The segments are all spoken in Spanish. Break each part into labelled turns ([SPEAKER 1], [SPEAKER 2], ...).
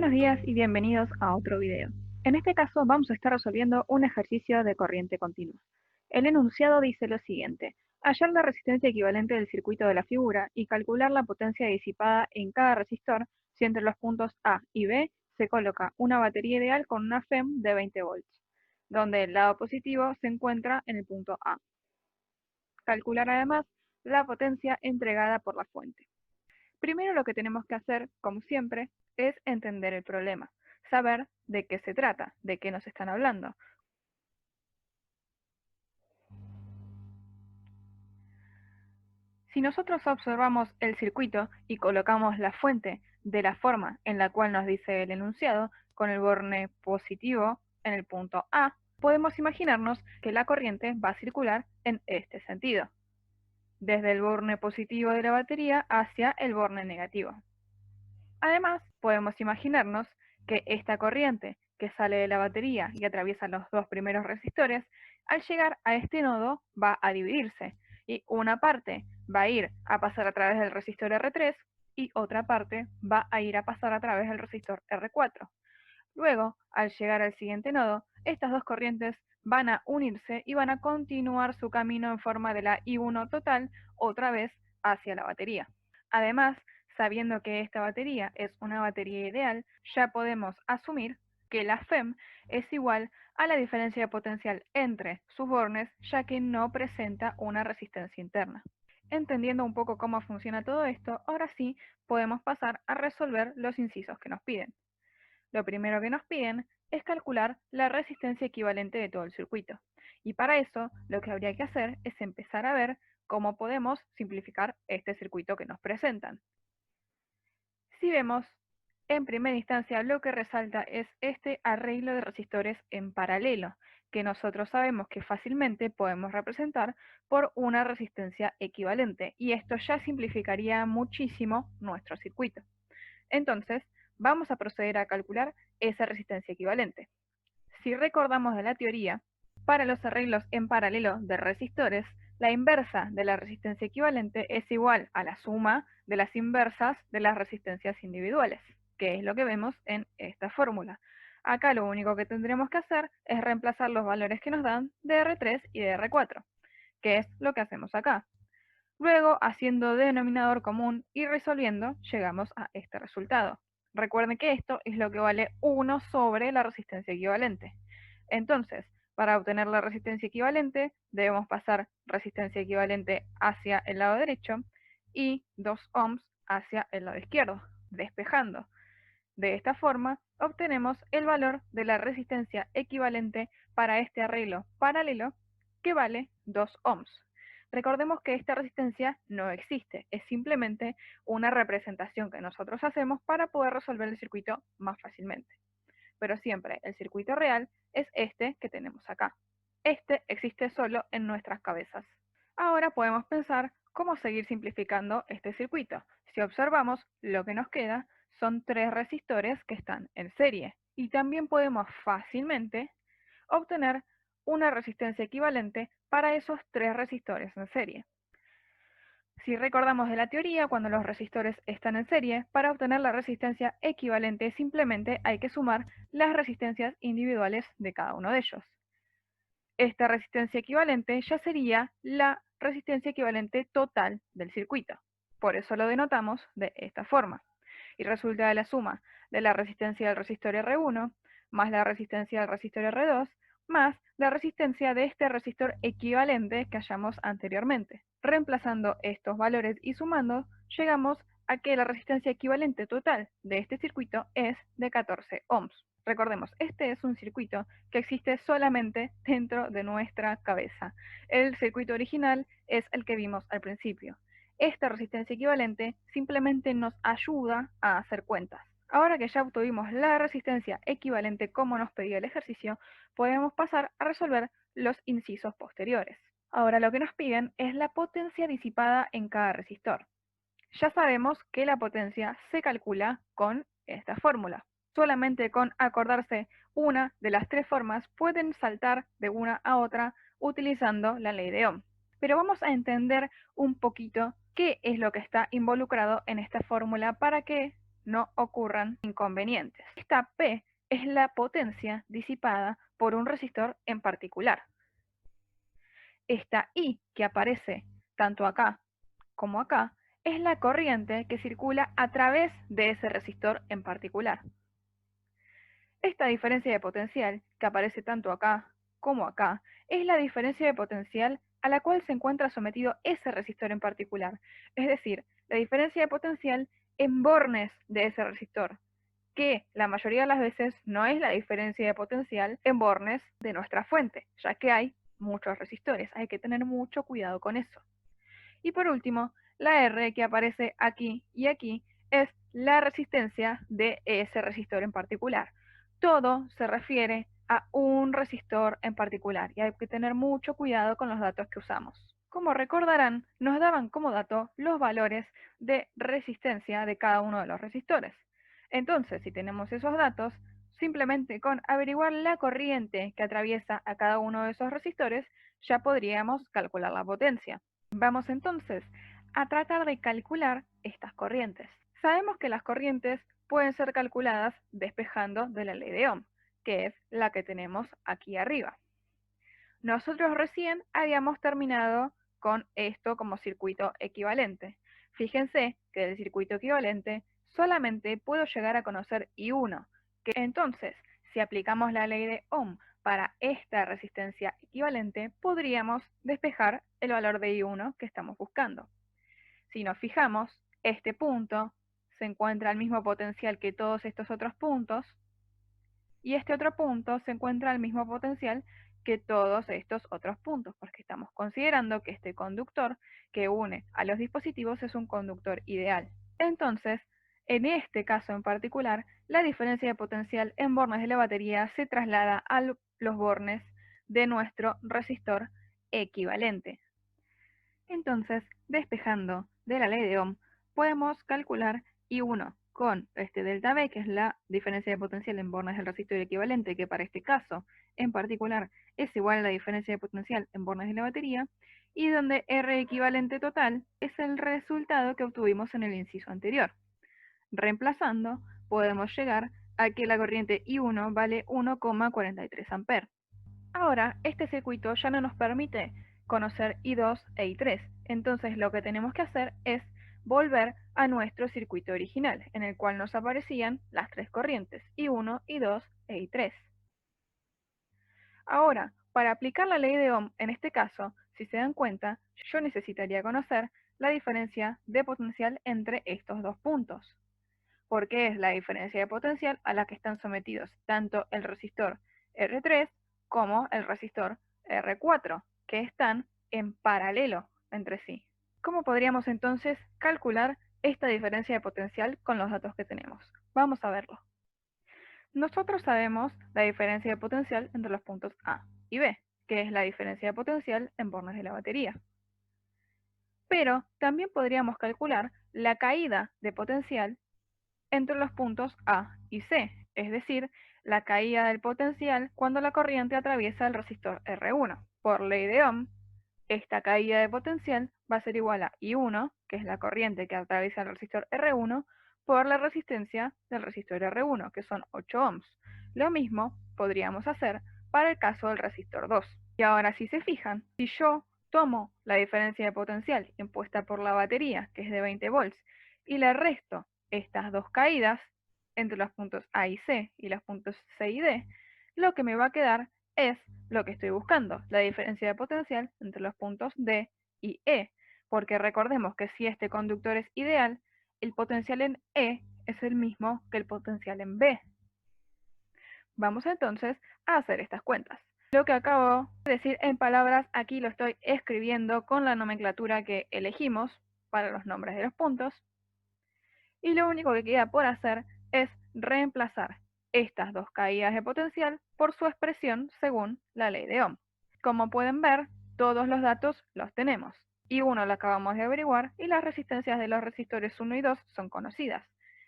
[SPEAKER 1] Buenos días y bienvenidos a otro video. En este caso vamos a estar resolviendo un ejercicio de corriente continua. El enunciado dice lo siguiente: hallar la resistencia equivalente del circuito de la figura y calcular la potencia disipada en cada resistor si entre los puntos A y B se coloca una batería ideal con una FEM de 20 volts, donde el lado positivo se encuentra en el punto A. Calcular además la potencia entregada por la fuente. Primero lo que tenemos que hacer, como siempre, es entender el problema, saber de qué se trata, de qué nos están hablando. Si nosotros observamos el circuito y colocamos la fuente de la forma en la cual nos dice el enunciado, con el borne positivo en el punto A, podemos imaginarnos que la corriente va a circular en este sentido, desde el borne positivo de la batería hacia el borne negativo. Además, podemos imaginarnos que esta corriente que sale de la batería y atraviesa los dos primeros resistores, al llegar a este nodo va a dividirse y una parte va a ir a pasar a través del resistor R3 y otra parte va a ir a pasar a través del resistor R4. Luego, al llegar al siguiente nodo, estas dos corrientes van a unirse y van a continuar su camino en forma de la I1 total otra vez hacia la batería. Además, sabiendo que esta batería es una batería ideal, ya podemos asumir que la FEM es igual a la diferencia de potencial entre sus bornes, ya que no presenta una resistencia interna. Entendiendo un poco cómo funciona todo esto, ahora sí podemos pasar a resolver los incisos que nos piden. Lo primero que nos piden es calcular la resistencia equivalente de todo el circuito. Y para eso, lo que habría que hacer es empezar a ver cómo podemos simplificar este circuito que nos presentan. Si vemos, en primera instancia lo que resalta es este arreglo de resistores en paralelo, que nosotros sabemos que fácilmente podemos representar por una resistencia equivalente, y esto ya simplificaría muchísimo nuestro circuito. Entonces, vamos a proceder a calcular esa resistencia equivalente. Si recordamos de la teoría, para los arreglos en paralelo de resistores, la inversa de la resistencia equivalente es igual a la suma de las inversas de las resistencias individuales, que es lo que vemos en esta fórmula. Acá lo único que tendremos que hacer es reemplazar los valores que nos dan de R3 y de R4, que es lo que hacemos acá. Luego, haciendo denominador común y resolviendo, llegamos a este resultado. Recuerden que esto es lo que vale 1 sobre la resistencia equivalente. Entonces, para obtener la resistencia equivalente, debemos pasar resistencia equivalente hacia el lado derecho y 2 ohms hacia el lado izquierdo, despejando. De esta forma, obtenemos el valor de la resistencia equivalente para este arreglo paralelo, que vale 2 ohms. Recordemos que esta resistencia no existe, es simplemente una representación que nosotros hacemos para poder resolver el circuito más fácilmente. Pero siempre el circuito real es este que tenemos acá. Este existe solo en nuestras cabezas. Ahora podemos pensar cómo seguir simplificando este circuito. Si observamos, lo que nos queda son 3 resistores que están en serie, y también podemos fácilmente obtener una resistencia equivalente para esos 3 resistores en serie. Si recordamos de la teoría, cuando los resistores están en serie, para obtener la resistencia equivalente simplemente hay que sumar las resistencias individuales de cada uno de ellos. Esta resistencia equivalente ya sería la resistencia equivalente total del circuito. Por eso lo denotamos de esta forma. Y resulta de la suma de la resistencia del resistor R1 más la resistencia del resistor R2 más la resistencia de este resistor equivalente que hallamos anteriormente. Reemplazando estos valores y sumando, llegamos a que la resistencia equivalente total de este circuito es de 14 ohms. Recordemos, este es un circuito que existe solamente dentro de nuestra cabeza. El circuito original es el que vimos al principio. Esta resistencia equivalente simplemente nos ayuda a hacer cuentas. Ahora que ya obtuvimos la resistencia equivalente como nos pedía el ejercicio, podemos pasar a resolver los incisos posteriores. Ahora lo que nos piden es la potencia disipada en cada resistor. Ya sabemos que la potencia se calcula con esta fórmula. Solamente con acordarse una de las 3 formas pueden saltar de una a otra utilizando la ley de Ohm. Pero vamos a entender un poquito qué es lo que está involucrado en esta fórmula para que no ocurran inconvenientes. Esta P es la potencia disipada por un resistor en particular. Esta I que aparece tanto acá como acá es la corriente que circula a través de ese resistor en particular. Esta diferencia de potencial, que aparece tanto acá como acá, es la diferencia de potencial a la cual se encuentra sometido ese resistor en particular, es decir, la diferencia de potencial en bornes de ese resistor, que la mayoría de las veces no es la diferencia de potencial en bornes de nuestra fuente, ya que hay muchos resistores, hay que tener mucho cuidado con eso. Y por último, la R que aparece aquí y aquí es la resistencia de ese resistor en particular. Todo se refiere a un resistor en particular y hay que tener mucho cuidado con los datos que usamos. Como recordarán, nos daban como dato los valores de resistencia de cada uno de los resistores. Entonces, si tenemos esos datos, simplemente con averiguar la corriente que atraviesa a cada uno de esos resistores, ya podríamos calcular la potencia. Vamos entonces a tratar de calcular estas corrientes. Sabemos que las corrientes pueden ser calculadas despejando de la ley de Ohm, que es la que tenemos aquí arriba. Nosotros recién habíamos terminado con esto como circuito equivalente. Fíjense que del circuito equivalente solamente puedo llegar a conocer I1, que entonces, si aplicamos la ley de Ohm para esta resistencia equivalente, podríamos despejar el valor de I1 que estamos buscando. Si nos fijamos, este punto se encuentra al mismo potencial que todos estos otros puntos, y este otro punto se encuentra al mismo potencial que todos estos otros puntos, porque estamos considerando que este conductor que une a los dispositivos es un conductor ideal. Entonces, en este caso en particular, la diferencia de potencial en bornes de la batería se traslada a los bornes de nuestro resistor equivalente. Entonces, despejando de la ley de Ohm, podemos calcular I1 con este delta V, que es la diferencia de potencial en bornes del resistor equivalente, que para este caso en particular es igual a la diferencia de potencial en bornes de la batería, y donde R equivalente total es el resultado que obtuvimos en el inciso anterior. Reemplazando, podemos llegar a que la corriente I1 vale 1,43 A. Ahora, este circuito ya no nos permite conocer I2 e I3, entonces lo que tenemos que hacer es volver a nuestro circuito original, en el cual nos aparecían las tres corrientes, I1, I2 e I3. Ahora, para aplicar la ley de Ohm en este caso, si se dan cuenta, yo necesitaría conocer la diferencia de potencial entre estos dos puntos, porque es la diferencia de potencial a la que están sometidos tanto el resistor R3 como el resistor R4, que están en paralelo entre sí. ¿Cómo podríamos entonces calcular esta diferencia de potencial con los datos que tenemos? Vamos a verlo. Nosotros sabemos la diferencia de potencial entre los puntos A y B, que es la diferencia de potencial en bornes de la batería. Pero también podríamos calcular la caída de potencial entre los puntos A y C, es decir, la caída del potencial cuando la corriente atraviesa el resistor R1. Por ley de Ohm, esta caída de potencial va a ser igual a I1, que es la corriente que atraviesa el resistor R1, por la resistencia del resistor R1, que son 8 ohms. Lo mismo podríamos hacer para el caso del resistor 2. Y ahora si se fijan, si yo tomo la diferencia de potencial impuesta por la batería, que es de 20 volts, y le resto estas dos caídas entre los puntos A y C y los puntos C y D, lo que me va a quedar es lo que estoy buscando, la diferencia de potencial entre los puntos D y E, porque recordemos que si este conductor es ideal, el potencial en E es el mismo que el potencial en B. Vamos entonces a hacer estas cuentas. Lo que acabo de decir en palabras, aquí lo estoy escribiendo con la nomenclatura que elegimos para los nombres de los puntos. Y lo único que queda por hacer es reemplazar estas dos caídas de potencial por su expresión según la ley de Ohm. Como pueden ver, todos los datos los tenemos. I1 lo acabamos de averiguar y las resistencias de los resistores 1 y 2 son conocidas.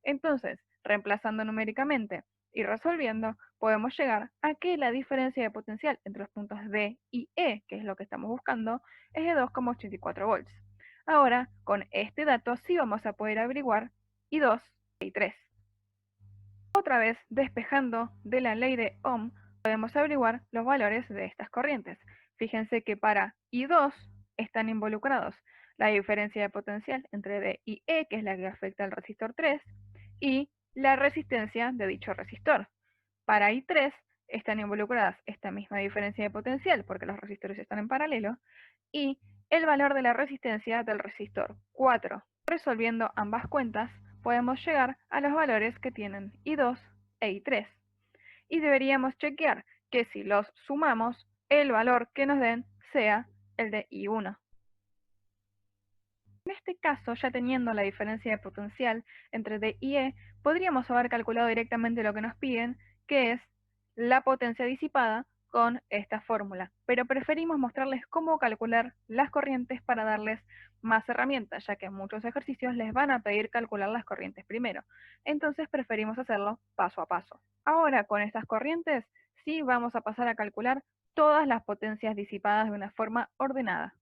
[SPEAKER 1] Entonces, reemplazando numéricamente y resolviendo, podemos llegar a que la diferencia de potencial entre los puntos D y E, que es lo que estamos buscando, es de 2,84 volts. Ahora, con este dato sí vamos a poder averiguar I2 y 3. Otra vez, despejando de la ley de Ohm, podemos averiguar los valores de estas corrientes. Fíjense que para I2 están involucrados la diferencia de potencial entre D y E, que es la que afecta al resistor 3, y la resistencia de dicho resistor. Para I3 están involucradas esta misma diferencia de potencial, porque los resistores están en paralelo, y el valor de la resistencia del resistor 4. Resolviendo ambas cuentas, podemos llegar a los valores que tienen I2 e I3. Y deberíamos chequear que si los sumamos, el valor que nos den sea el de I1. En este caso, ya teniendo la diferencia de potencial entre D y E, podríamos haber calculado directamente lo que nos piden, que es la potencia disipada con esta fórmula. Pero preferimos mostrarles cómo calcular las corrientes para darles más herramientas, ya que en muchos ejercicios les van a pedir calcular las corrientes primero. Entonces preferimos hacerlo paso a paso. Ahora, con estas corrientes, sí vamos a pasar a calcular todas las potencias disipadas de una forma ordenada.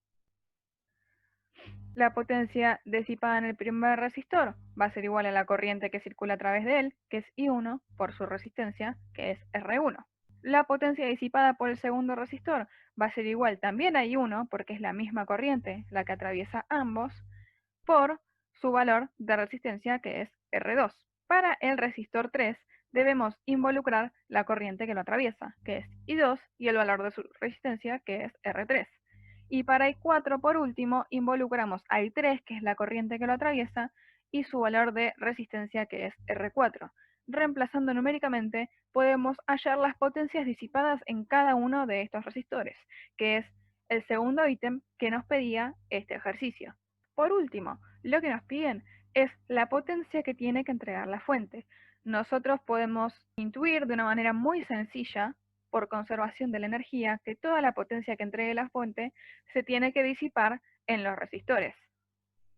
[SPEAKER 1] La potencia disipada en el primer resistor va a ser igual a la corriente que circula a través de él, que es I1, por su resistencia, que es R1. La potencia disipada por el segundo resistor va a ser igual también a I1, porque es la misma corriente la que atraviesa ambos, por su valor de resistencia, que es R2. Para el resistor 3 debemos involucrar la corriente que lo atraviesa, que es I2, y el valor de su resistencia, que es R3. Y para I4, por último, involucramos a I3, que es la corriente que lo atraviesa, y su valor de resistencia, que es R4. Reemplazando numéricamente, podemos hallar las potencias disipadas en cada uno de estos resistores, que es el segundo ítem que nos pedía este ejercicio. Por último, lo que nos piden es la potencia que tiene que entregar la fuente. Nosotros podemos intuir de una manera muy sencilla, por conservación de la energía, que toda la potencia que entregue la fuente se tiene que disipar en los resistores.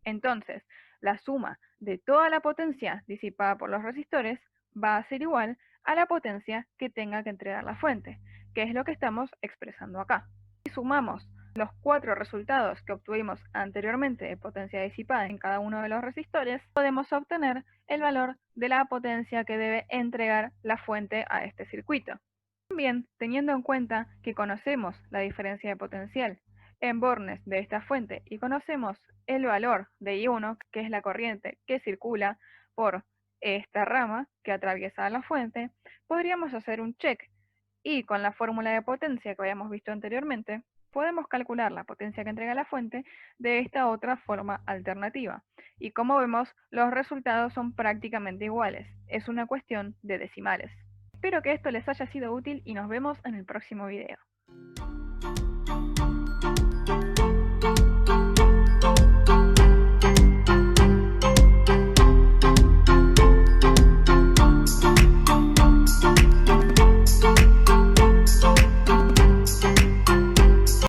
[SPEAKER 1] Entonces, la suma de toda la potencia disipada por los resistores va a ser igual a la potencia que tenga que entregar la fuente, que es lo que estamos expresando acá. Si sumamos los 4 resultados que obtuvimos anteriormente de potencia disipada en cada uno de los resistores, podemos obtener el valor de la potencia que debe entregar la fuente a este circuito. También, teniendo en cuenta que conocemos la diferencia de potencial en bornes de esta fuente y conocemos el valor de I1, que es la corriente que circula por esta rama que atraviesa la fuente, podríamos hacer un check y con la fórmula de potencia que habíamos visto anteriormente, podemos calcular la potencia que entrega la fuente de esta otra forma alternativa. Y como vemos, los resultados son prácticamente iguales. Es una cuestión de decimales. Espero que esto les haya sido útil y nos vemos en el próximo video.